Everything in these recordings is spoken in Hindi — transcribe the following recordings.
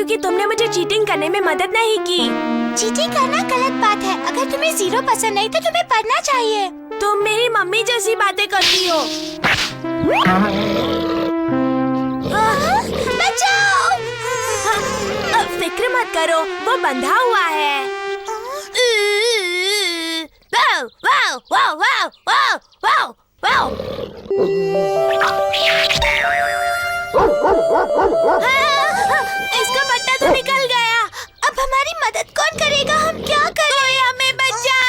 क्योंकि तुमने मुझे चीटिंग करने में मदद नहीं की। चीटिंग करना गलत बात है। अगर तुम्हें 0 पसंद नहीं तो तुम्हें पढ़ना चाहिए। तुम मेरी मम्मी जैसी बातें करती हो। बचाओ! फिक्र मत करो, वो बंधा हुआ है। वाव वाव वाव वाव वाव वाव वाव। इसका पट्टा तो निकल गया। अब हमारी मदद कौन करेगा? हम क्या करें? कोई हमें बचाओ।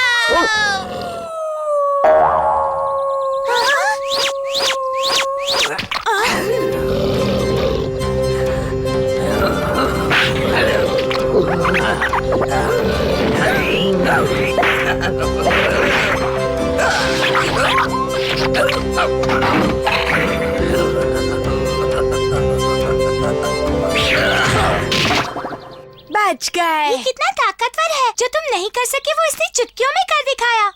बच गए। ये कितना ताकतवर है। जो तुम नहीं कर सके वो इसने चुटकियों में कर दिखाया।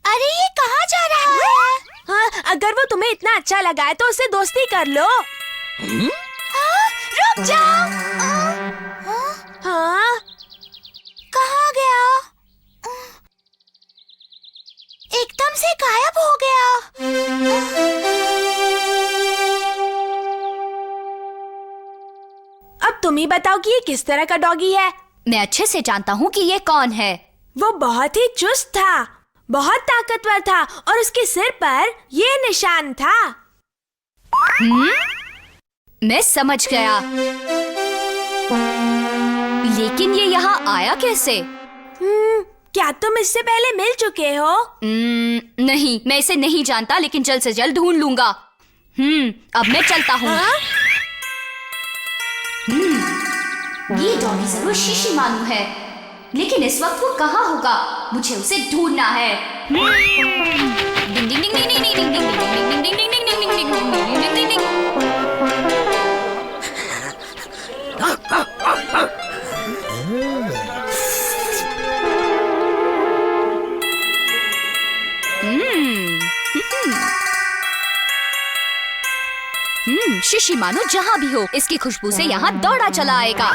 अरे ये कहाँ जा रहा है? हाँ, अगर वो तुम्हें इतना अच्छा लगा है तो उससे दोस्ती कर लो। रुक जाओ। हाँ? कहाँ गया? एकदम से गायब हो गया। अब तुम ही बताओ कि ये किस तरह का डॉगी है। मैं अच्छे से जानता हूँ कि ये कौन है। वो बहुत ही चुस्त था, बहुत ताकतवर था और उसके सिर पर ये निशान था। मैं समझ गया, लेकिन ये यहाँ आया कैसे? क्या तुम इससे पहले मिल चुके हो? नहीं, मैं इसे नहीं जानता, लेकिन जल्द से जल्द ढूंढ लूंगा। अब मैं चलता हूँ। ये डॉगी जरूर शीशी मानू है, लेकिन इस वक्त वो कहाँ होगा? मुझे उसे ढूंढना है। शीशी मानो जहाँ भी हो, इसकी खुशबू से यहाँ दौड़ा चला आएगा।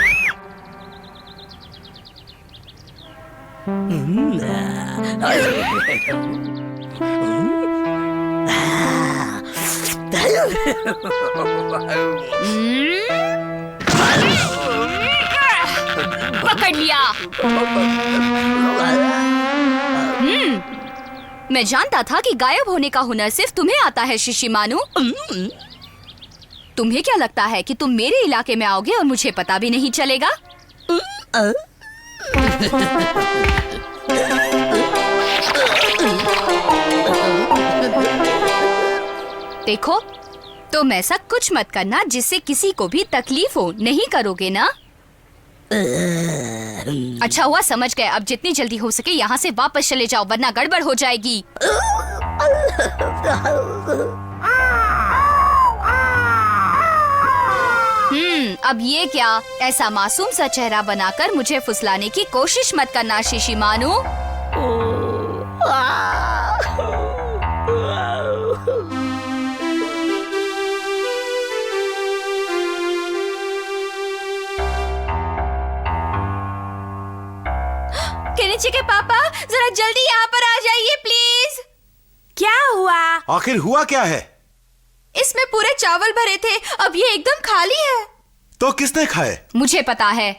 पकड़ लिया। मैं जानता था कि गायब होने का हुनर सिर्फ तुम्हें आता है शीशी मानू। तुम्हें क्या लगता है कि तुम मेरे इलाके में आओगे और मुझे पता भी नहीं चलेगा? देखो, तुम ऐसा कुछ मत करना जिससे किसी को भी तकलीफ हो। नहीं करोगे ना? अच्छा हुआ समझ गए। अब जितनी जल्दी हो सके यहाँ से वापस चले जाओ, वरना गड़बड़ हो जाएगी। अब ये क्या? ऐसा मासूम सा चेहरा बनाकर मुझे फुसलाने की कोशिश मत करना शीशी मानू। केनिची के पापा, जरा जल्दी यहाँ पर आ जाइए प्लीज। क्या हुआ? आखिर हुआ क्या है? इसमें पूरे चावल भरे थे, अब ये एकदम खाली है। तो किसने खाए? मुझे पता है।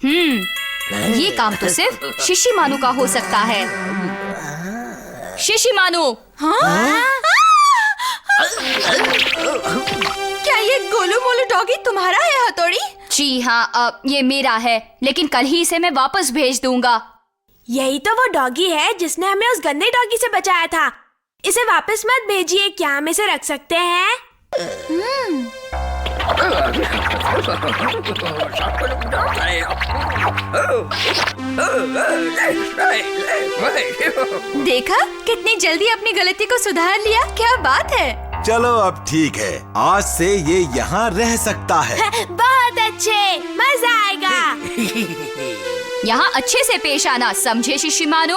ये काम तो सिर्फ शीशी मानू का हो सकता है। शीशी मानू। क्या ये गोलू मोलू डॉगी तुम्हारा है हथौड़ी? जी हाँ, ये मेरा है, लेकिन कल ही इसे मैं वापस भेज दूंगा। यही तो वो डॉगी है जिसने हमें उस गंदे डॉगी से बचाया था। इसे वापस मत भेजिए। क्या हम इसे रख सकते हैं? देखा, कितनी जल्दी अपनी गलती को सुधार लिया। क्या बात है। चलो अब ठीक है, आज से ये यहाँ रह सकता है। बहुत अच्छे, मजा आएगा। यहाँ अच्छे से पेश आना, समझे शीशी मानू?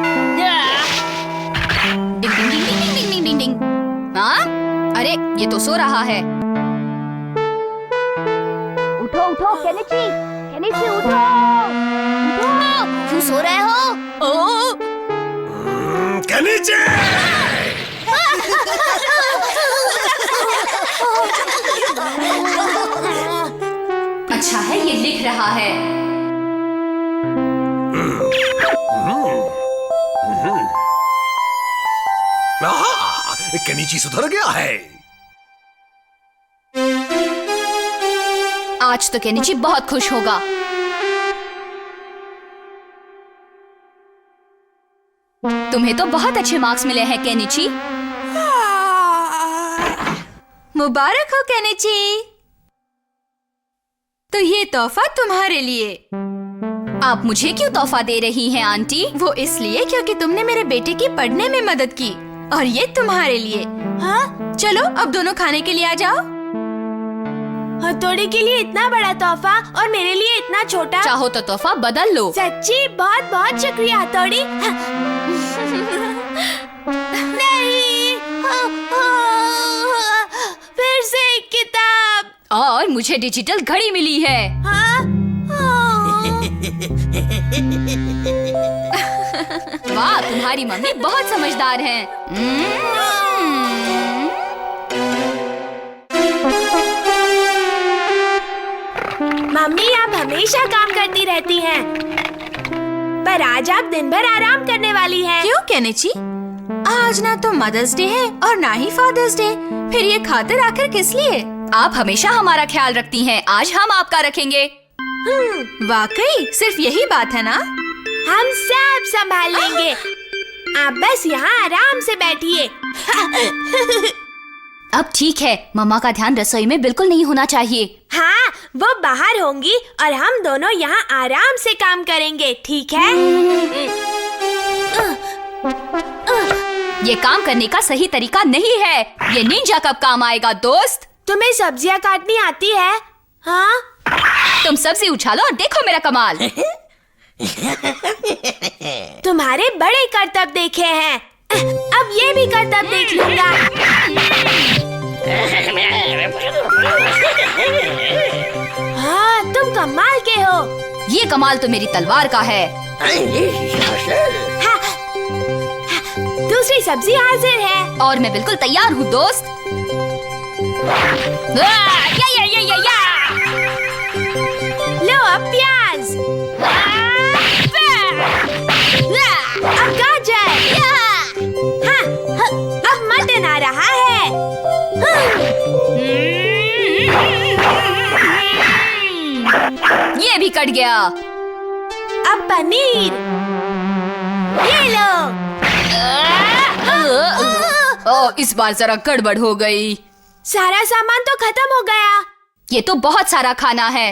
ये तो सो रहा है। उठो उठो केनिची, केनिची उठो, उठो। क्यों सो रहे हो? ओ केनिची! अच्छा है ये लिख रहा है। केनिची सुधर गया है। आज तो केनिची बहुत खुश होगा। तुम्हें तो बहुत अच्छे मार्क्स मिले हैं केनिची। मुबारक हो केनिची। तो ये तोहफा तुम्हारे लिए। आप मुझे क्यों तोहफा दे रही हैं आंटी? वो इसलिए क्योंकि तुमने मेरे बेटे की पढ़ने में मदद की, और ये तुम्हारे लिए। हाँ, चलो अब दोनों खाने के लिए आ जाओ। हथौड़ी के लिए इतना बड़ा तोहफा और मेरे लिए इतना छोटा। चाहो तो तोहफा बदल लो। सच्ची बहुत बहुत शुक्रिया हथौड़ी। नहीं, फिर से एक किताब। और मुझे डिजिटल घड़ी मिली है। हाँ? वाह, तुम्हारी मम्मी बहुत समझदार है। मम्मी आप हमेशा काम करती रहती हैं, पर आज आप दिन भर आराम करने वाली हैं। क्यों केनिची? आज ना तो मदर्स डे है और ना ही फादर्स डे, फिर ये खातिर आखिर किस लिए? आप हमेशा हमारा ख्याल रखती हैं, आज हम आपका रखेंगे। वाकई सिर्फ यही बात है ना? हम सब संभाल लेंगे, आप बस यहाँ आराम से बैठिए। अब ठीक है, मम्मा का ध्यान रसोई में बिल्कुल नहीं होना चाहिए। हाँ, वो बाहर होंगी और हम दोनों यहाँ आराम से काम करेंगे, ठीक है? ये काम करने का सही तरीका नहीं है। ये निंजा कब काम आएगा दोस्त? तुम्हें सब्जियाँ काटनी आती है? हाँ? तुम सब्जी उछालो और देखो मेरा कमाल। तुम्हारे बड़े करतब देखे हैं, अब ये भी करतब देख लूंगा। हाँ, तुम कमाल के हो। ये कमाल तो मेरी तलवार का है। हाँ, दूसरी सब्जी हाजिर है। और मैं बिल्कुल तैयार हूँ दोस्त। या। लो अब प्याज, अब गाजर, हाँ, अब मटन आ रहा है। ये भी कट गया। अब पनीर, ये लो। इस बार जरा गड़बड़ हो गई। सारा सामान तो खत्म हो गया। ये तो बहुत सारा खाना है।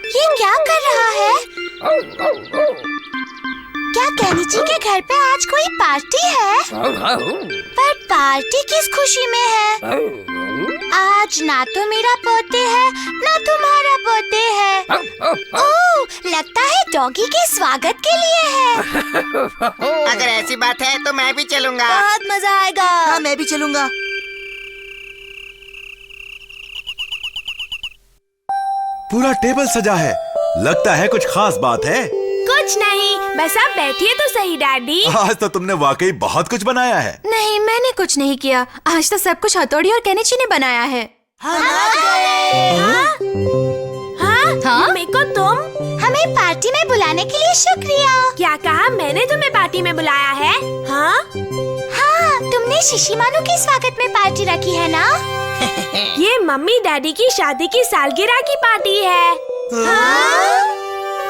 ये क्या कर रहा है? क्या केनिची के घर पे आज कोई पार्टी है? पर पार्टी किस खुशी में है? आज ना तो मेरा पोते है ना तुम्हारा पोते है। ओह, लगता है डॉगी के स्वागत के लिए है। अगर ऐसी बात है तो मैं भी चलूंगा। बहुत मजा आएगा। हाँ, मैं भी चलूंगा। पूरा टेबल सजा है, लगता है कुछ खास बात है। कुछ नहीं, बस आप बैठिए तो सही डैडी। आज तो तुमने वाकई बहुत कुछ बनाया है। नहीं, मैंने कुछ नहीं किया। आज तो सब कुछ हथौड़ी और केनिची ने बनाया है। हाँ? हाँ? मम्मी को तुम हमें पार्टी में बुलाने के लिए शुक्रिया। क्या कहा? मैंने तुम्हें पार्टी में बुलाया है? हाँ? हाँ, तुमने शिशिमानु के स्वागत में पार्टी रखी है ना? ये मम्मी डैडी की शादी की सालगिरह की पार्टी है। हाँ?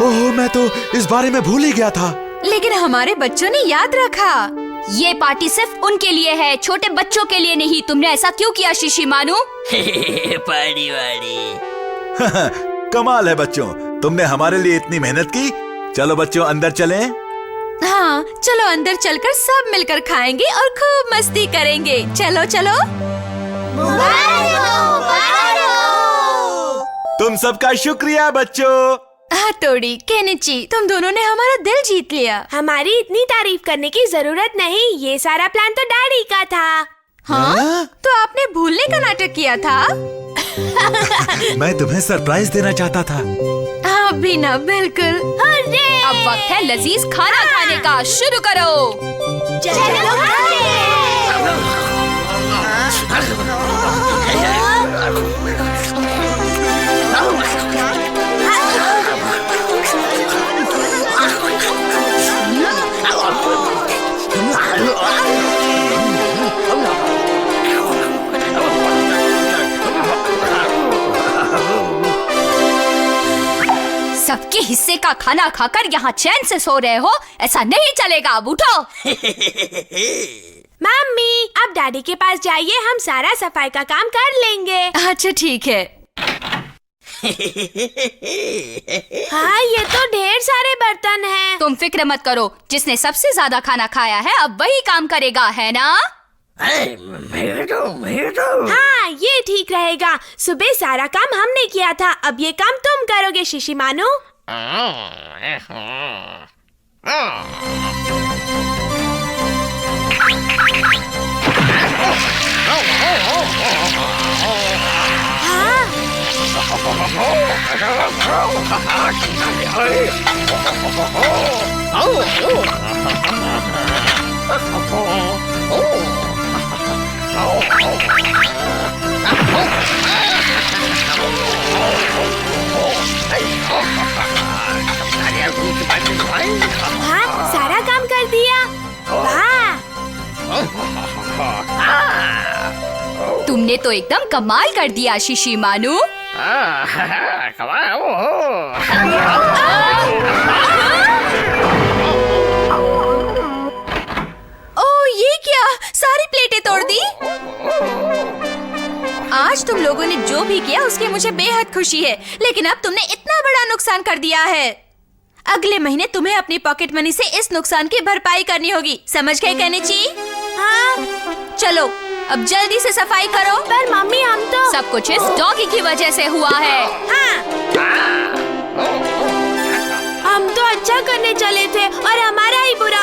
ओह, मैं तो इस बारे में भूल ही गया था। लेकिन हमारे बच्चों ने याद रखा। ये पार्टी सिर्फ उनके लिए है, छोटे बच्चों के लिए नहीं। तुमने ऐसा क्यों किया शिशिमानु? पार्टी वाली। कमाल है बच्चों, तुमने हमारे लिए इतनी मेहनत की। चलो बच्चों, अंदर चलें। हाँ, चलो अंदर चलकर सब मिलकर खाएंगे और खूब मस्ती करेंगे। चलो चलो। तुम सबका शुक्रिया बच्चों। हाथोड़ी, केनिची, तुम दोनों ने हमारा दिल जीत लिया। हमारी इतनी तारीफ करने की जरूरत नहीं, ये सारा प्लान तो डैडी का था। हाँ? तो आपने भूलने का नाटक किया था? मैं तुम्हें सरप्राइज देना चाहता था। अभी ना, बिल्कुल। अब वक्त है लजीज खाना खाने का, शुरू करो। चलो सबके हिस्से का खाना खाकर यहाँ चैन से सो रहे हो, ऐसा नहीं चलेगा। अब उठो। मम्मी, अब डैडी के पास जाइए, हम सारा सफाई का काम कर लेंगे। अच्छा ठीक है। हाँ, ये तो ढेर सारे बर्तन हैं। तुम फिक्र मत करो, जिसने सबसे ज्यादा खाना खाया है अब वही काम करेगा, है ना? हाँ, ये ठीक रहेगा। सुबह सारा काम हमने किया था, अब ये काम तुम करोगे शिशी मानू। हाँ, सारा काम कर दिया। वाह! तुमने तो एकदम कमाल कर दिया शिशी मानू। ओह, ये क्या? सारी प्लेटें तोड़ दी। आज तुम लोगों ने जो भी किया उसकी मुझे बेहद खुशी है, लेकिन अब तुमने इतना बड़ा नुकसान कर दिया है। अगले महीने तुम्हें अपनी पॉकेट मनी से इस नुकसान की भरपाई करनी होगी, समझ गए केनिची? हाँ। चलो अब जल्दी से सफाई करो। पर मम्मी, हम तो सब कुछ इस डॉगी की वजह से हुआ है। हाँ। हम तो अच्छा करने चले थे और हमारा ही बुरा